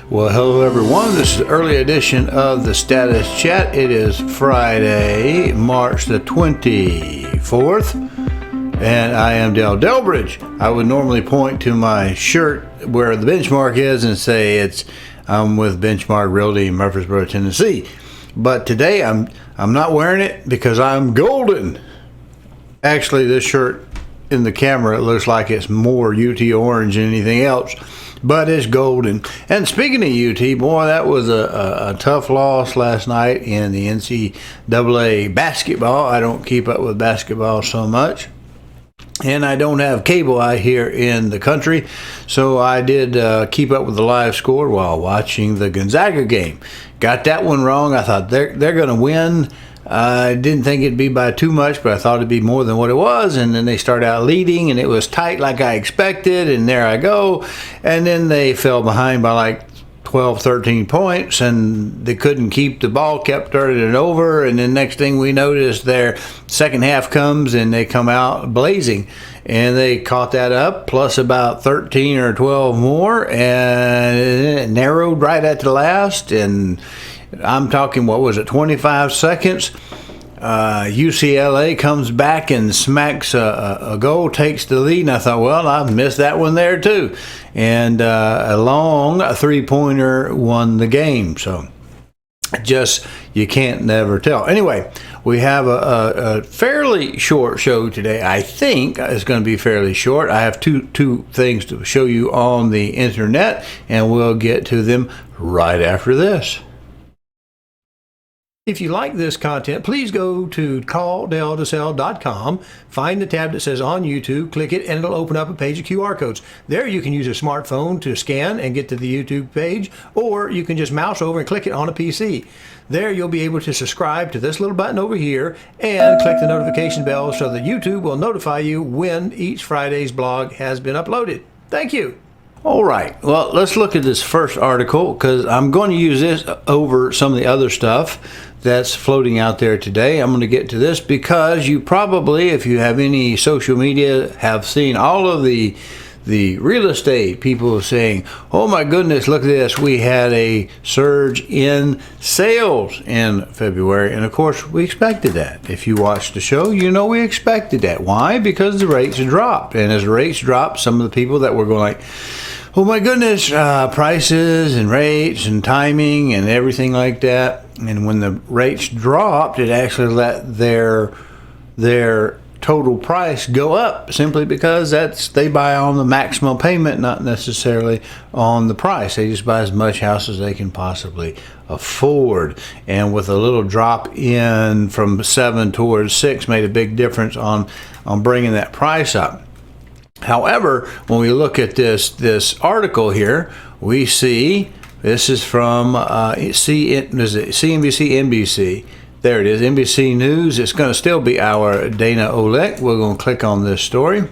Well, hello everyone. This is the early edition of the Status Chat. It is Friday, March the 24th, and I am Dale Delbridge. I would normally point to my shirt where the benchmark is and say I'm with Benchmark Realty in Murfreesboro, Tennessee. But today I'm not wearing it because I'm golden. Actually, this shirt in the camera, it looks like it's more UT orange than anything else, but it's golden. And speaking of UT, boy, that was a tough loss last night in the NCAA basketball. I don't keep up with basketball so much, and I don't have cable out here in the country, so I did keep up with the live score while watching the Gonzaga game. Got that one wrong. I thought they're going to win. I didn't think it'd be by too much, but I thought it'd be more than what it was. And then they started out leading, and it was tight like I expected, and there I go. And then they fell behind by like 12, 13 points, and they couldn't keep the ball, kept turning it over. And then next thing we noticed, their second half comes, and they come out blazing. And they caught that up, plus about 13 or 12 more, and it narrowed right at the last. And I'm talking, 25 seconds? UCLA comes back and smacks a goal, takes the lead, and I thought, well, I missed that one there too. And a long three-pointer won the game. So just, you can't never tell. Anyway, we have a fairly short show today. I think it's going to be fairly short. I have two things to show you on the internet, and we'll get to them right after this. If you like this content, please go to calldale2sell.com, find the tab that says on YouTube, click it, and it'll open up a page of QR codes. There you can use a smartphone to scan and get to the YouTube page, or you can just mouse over and click it on a PC. There you'll be able to subscribe to this little button over here and click the notification bell so that YouTube will notify you when each Friday's blog has been uploaded. Thank you. All right, well, let's look at this first article because I'm going to use this over some of the other stuff that's floating out there today. I'm going to get to this because you probably, if you have any social media, have seen all of the real estate people saying, oh my goodness, look at this. We had a surge in sales in February. And of course, we expected that. If you watched the show, you know we expected that. Why? Because the rates dropped. And as the rates dropped, some of the people that were going like, oh my goodness, prices and rates and timing and everything like that. And when the rates dropped, it actually let their total price go up simply because they buy on the maximum payment, not necessarily on the price. They just buy as much house as they can possibly afford. And with a little drop in from 7 towards 6 made a big difference on bringing that price up. However, when we look at this article here, we see this is from CNBC, NBC. There it is, NBC News. It's going to still be our Dana Olek. We're going to click on this story.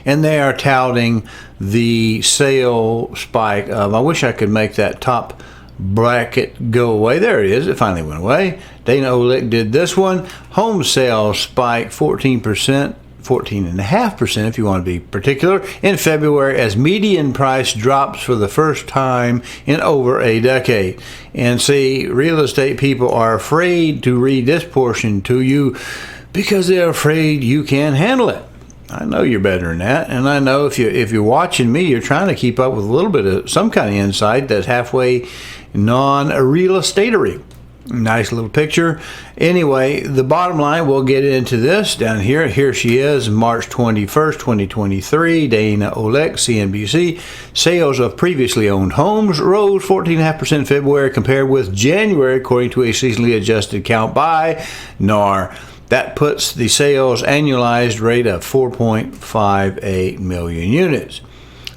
And they are touting the sale spike of, I wish I could make that top bracket go away. There it is. It finally went away. Dana Olek did this one. Home sales spike 14%. 14.5% if you want to be particular, in February as median price drops for the first time in over a decade. And see, real estate people are afraid to read this portion to you because they're afraid you can't handle it. I know you're better than that, and I know if you're watching me, you're trying to keep up with a little bit of some kind of insight that's halfway non-real estatery. Nice little picture. Anyway, the bottom line, we'll get into this down here. Here she is, March 21st, 2023, Dana Olek, CNBC. Sales of previously owned homes rose 14.5% in February compared with January, according to a seasonally adjusted count by NAR. That puts the sales annualized rate of 4.58 million units.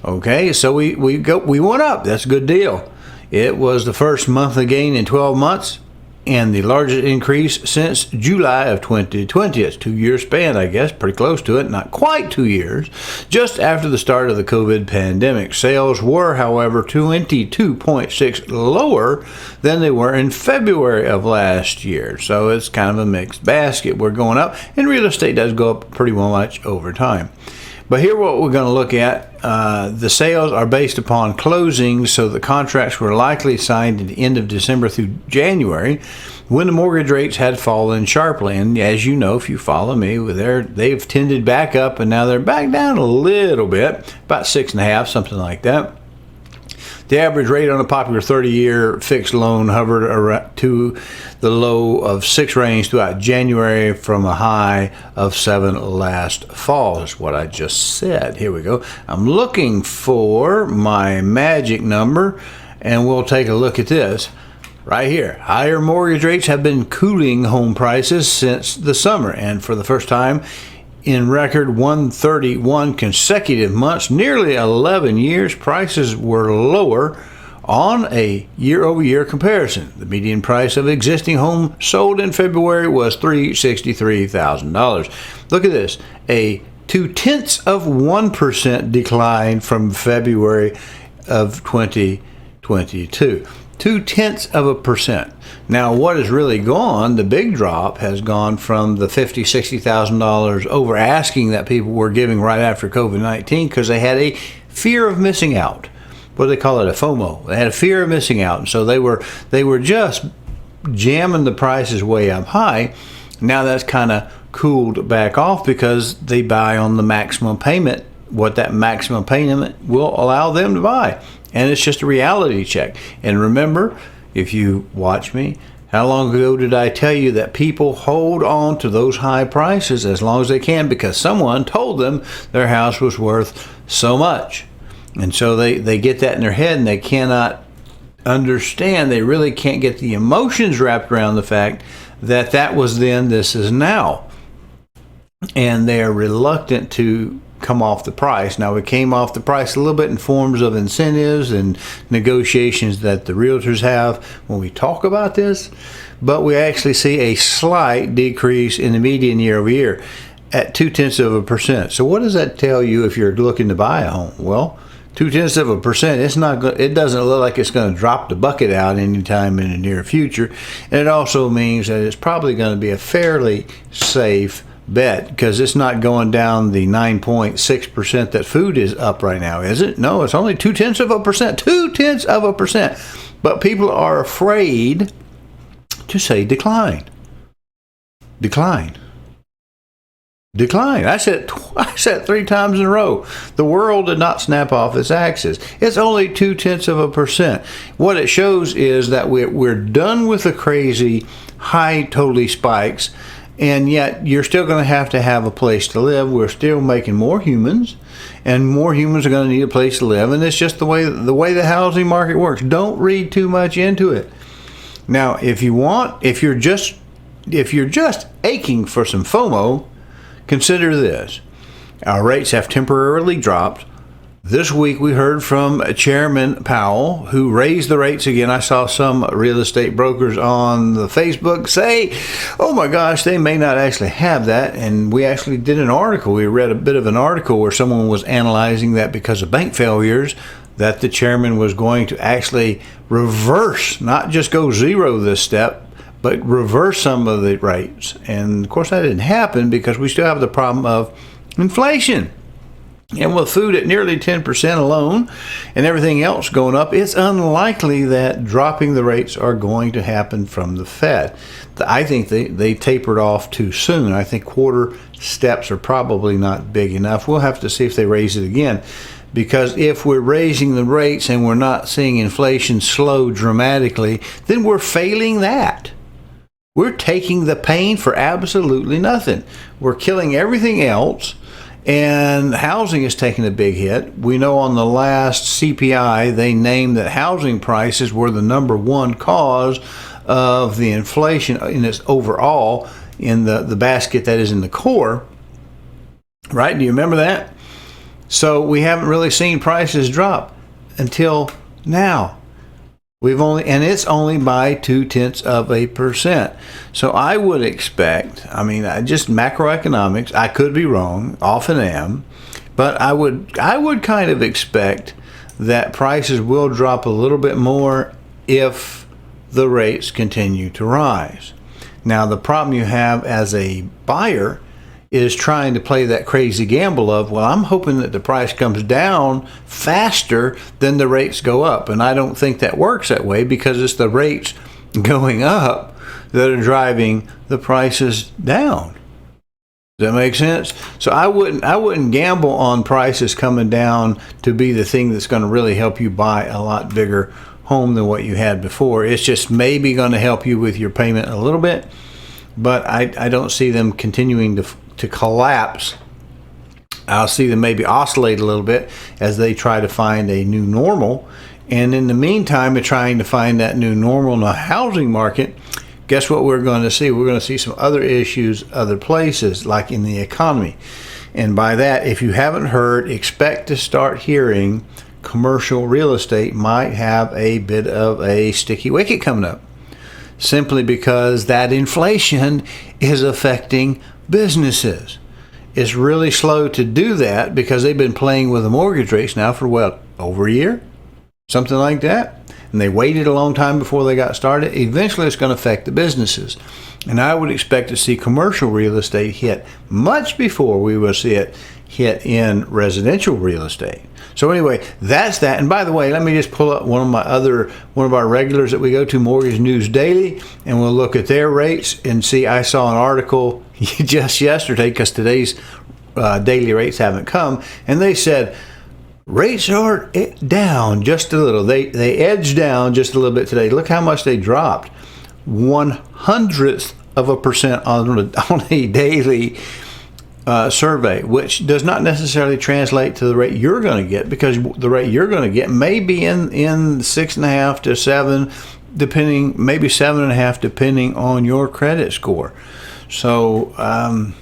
Okay, so we went up. That's a good deal. It was the first monthly gain in 12 months. And the largest increase since July of 2020. It's a 2-year span, I guess, pretty close to it, not quite 2 years. Just after the start of the COVID pandemic, sales were, however, 22.6 lower than they were in February of last year. So it's kind of a mixed basket. We're going up, and real estate does go up pretty well much over time. But here what we're going to look at, the sales are based upon closings, so the contracts were likely signed at the end of December through January, when the mortgage rates had fallen sharply. And as you know, if you follow me, they've tended back up, and now they're back down a little bit, about 6.5, something like that. The average rate on a popular 30-year fixed loan hovered around to the low of 6 range throughout January, from a high of 7 last fall, is what I just said. Here we go. I'm looking for my magic number, and we'll take a look at this right here. Higher mortgage rates have been cooling home prices since the summer, and for the first time in record 131 consecutive months, nearly 11 years, prices were lower on a year-over-year comparison. The median price of existing home sold in February was $363,000. Look at this, a 0.2% decline from February of 2022. 0.2%. Now, what has really gone, the big drop has gone from the $50,000, $60,000 over asking that people were giving right after COVID-19, because they had a fear of missing out. What do they call it? A FOMO. They had a fear of missing out, and so they were just jamming the prices way up high. Now that's kind of cooled back off because they buy on the maximum payment, what that maximum payment will allow them to buy. And it's just a reality check. And remember, if you watch me, how long ago did I tell you that people hold on to those high prices as long as they can because someone told them their house was worth so much? And so they get that in their head, and they cannot understand, they really can't get the emotions wrapped around the fact that that was then, this is now. And they are reluctant to come off the price. Now, we came off the price a little bit in forms of incentives and negotiations that the realtors have when we talk about this, but we actually see a slight decrease in the median year over year at 0.2%. So what does that tell you if you're looking to buy a home? Well, 0.2%, it's not good. It doesn't look like it's going to drop the bucket out anytime in the near future. And it also means that it's probably going to be a fairly safe bet, because it's not going down the 9.6% that food is up right now, is it? No, it's only 0.2%. 0.2%. But people are afraid to say decline. Decline. I said 3 times in a row. The world did not snap off its axis. It's only 0.2%. What it shows is that we're done with the crazy high totally spikes. And yet you're still going to have a place to live. We're still making more humans, and more humans are going to need a place to live. And it's just the way the housing market works. Don't read too much into it. Now, if you're just aching for some FOMO, consider this. Our rates have temporarily dropped. This week we heard from Chairman Powell, who raised the rates again. I saw some real estate brokers on the Facebook say, oh my gosh, they may not actually have that. And we actually did an article. We read a bit of an article where someone was analyzing that because of bank failures, that the chairman was going to actually reverse, not just go zero this step, but reverse some of the rates. And of course that didn't happen because we still have the problem of inflation. And with food at nearly 10% alone and everything else going up, it's unlikely that dropping the rates are going to happen from the Fed. I think they tapered off too soon. I think quarter steps are probably not big enough. We'll have to see if they raise it again. Because if we're raising the rates and we're not seeing inflation slow dramatically, then we're failing that. We're taking the pain for absolutely nothing. We're killing everything else. And housing is taking a big hit. We know on the last CPI, they named that housing prices were the #1 cause of the inflation in its overall in the basket that is in the core. Right? Do you remember that? So we haven't really seen prices drop until now. And it's only by 0.2%. So I would expect, just macroeconomics, I could be wrong, often am, but I would kind of expect that prices will drop a little bit more if the rates continue to rise. Now, the problem you have as a buyer is trying to play that crazy gamble of, well, I'm hoping that the price comes down faster than the rates go up. And I don't think that works that way, because it's the rates going up that are driving the prices down. Does that make sense? So I wouldn't gamble on prices coming down to be the thing that's going to really help you buy a lot bigger home than what you had before. It's just maybe going to help you with your payment a little bit, but I don't see them continuing to collapse. I'll see them maybe oscillate a little bit as they try to find a new normal. And in the meantime, they're trying to find that new normal in the housing market. Guess what we're going to see? We're going to see some other issues other places, like in the economy. And by that, if you haven't heard, expect to start hearing commercial real estate might have a bit of a sticky wicket coming up, simply because that inflation is affecting businesses. It's really slow to do that because they've been playing with the mortgage rates now for, well, over a year, something like that. And they waited a long time before they got started. Eventually, it's going to affect the businesses. And I would expect to see commercial real estate hit much before we will see it hit in residential real estate. So anyway, that's that. And by the way, let me just pull up one of our regulars that we go to, Mortgage News Daily, and we'll look at their rates and see. I saw an article just yesterday, because today's daily rates haven't come, and they said rates are down just a little. They edged down just a little bit today. Look how much they dropped. 0.01% on a daily survey, which does not necessarily translate to the rate you're going to get, because the rate you're going to get may be in 6.5 to 7, depending, maybe 7.5, depending on your credit score. So I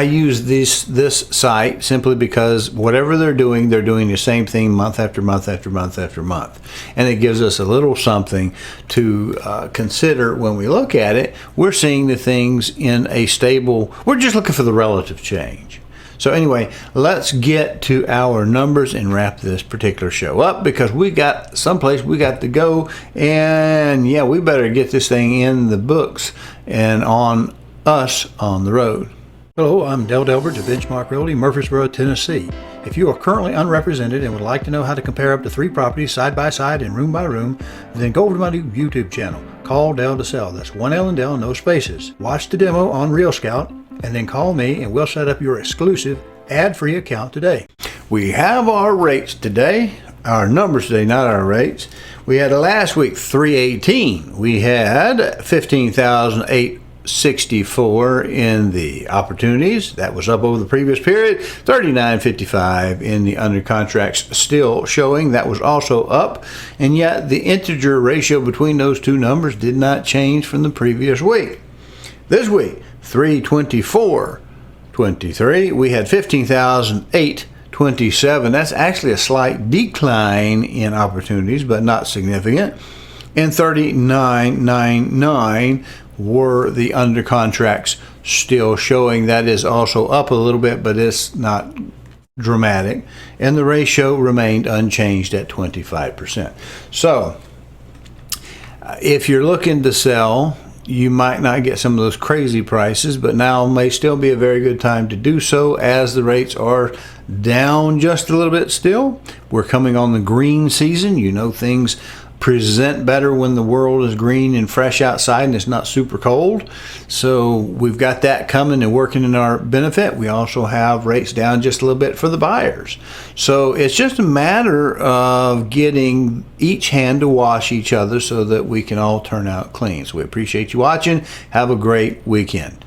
use this site simply because whatever they're doing the same thing month after month after month after month, and it gives us a little something to consider when we look at it. We're seeing the things in a stable. We're just looking for the relative change. So anyway, let's get to our numbers and wrap this particular show up, because we got someplace we got to go, and yeah, we better get this thing in the books and on us on the road. Hello, I'm Del Delbert of Benchmark Realty, Murfreesboro, Tennessee. If you are currently unrepresented and would like to know how to compare up to 3 properties side by side and room by room, then go over to my new YouTube channel, Call Del to Sell. That's 1 L and Del, no spaces. Watch the demo on Real Scout, and then call me and we'll set up your exclusive ad-free account today. We have our rates today, our numbers today, not our rates. We had last week 318. We had 15,864 in the opportunities. That was up over the previous period. 3955 in the under contracts, still showing. That was also up. And yet the integer ratio between those two numbers did not change from the previous week. This week, 324.23. We had 15,827. That's actually a slight decline in opportunities, but not significant. And 39.99 were the under contracts, still showing. That is also up a little bit, but it's not dramatic. And the ratio remained unchanged at 25%. So if you're looking to sell, you might not get some of those crazy prices, but now may still be a very good time to do so, as the rates are down just a little bit still. We're coming on the green season. You know, things present better when the world is green and fresh outside and it's not super cold. So we've got that coming and working in our benefit. We also have rates down just a little bit for the buyers. So it's just a matter of getting each hand to wash each other so that we can all turn out clean. So we appreciate you watching. Have a great weekend.